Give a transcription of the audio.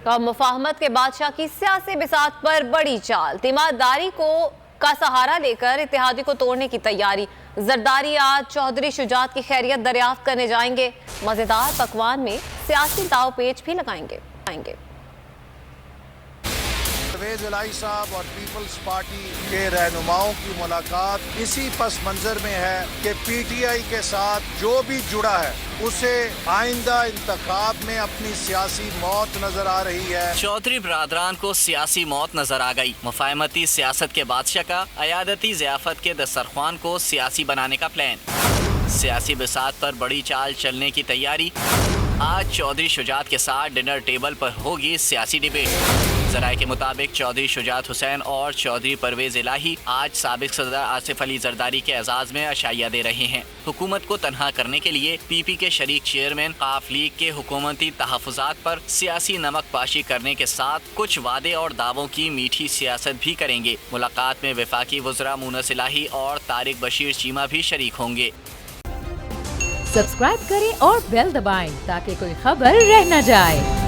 कौम मुफाहमत के बादशाह की सियासी बिसात पर बड़ी चाल, तीमारदारी का सहारा लेकर इत्तेहादी को तोड़ने की तैयारी। जरदारी आज चौधरी शुजात की खैरियत दरियाफ्त करने जाएंगे। मजेदार पकवान में सियासी दाव पेच भी लगाएंगे। परवेज इलाही साहब और पीपल्स पार्टी के रहनुमाओं की मुलाकात इसी पस मंजर में है कि पीटीआई के साथ जो भी जुड़ा है उसे आइंदा इंतखाब में अपनी सियासी मौत नजर आ रही है। चौधरी बरादरान को सियासी मौत नजर आ गई। मुफाहमती सियासत के बादशाह का अयादती ज़ियाफत के दस्तरख्वान को सियासी बनाने का प्लान। सियासी बिसात पर बड़ी चाल चलने की तैयारी। आज चौधरी शुजात के साथ डिनर टेबल पर होगी सियासी डिबेट। ज़राए के मुताबिक चौधरी शुजात हुसैन और चौधरी परवेज इलाही आज साबिक सदर आसिफ अली जरदारी के एजाज में अशाइया दे रहे हैं। हुकूमत को तनहा करने के लिए पीपी के शरीक चेयरमैन काफ लीग के हुकूमती तहफ़्फ़ुज़ात पर सियासी नमक पाशी करने के साथ कुछ वादे और दावों की मीठी सियासत भी करेंगे। मुलाकात में वफाकी वज़रा मुनस इलाही और तारिक बशीर चीमा भी शरीक होंगे। सब्सक्राइब करें और बेल दबाएं ताकि कोई खबर रह न जाए।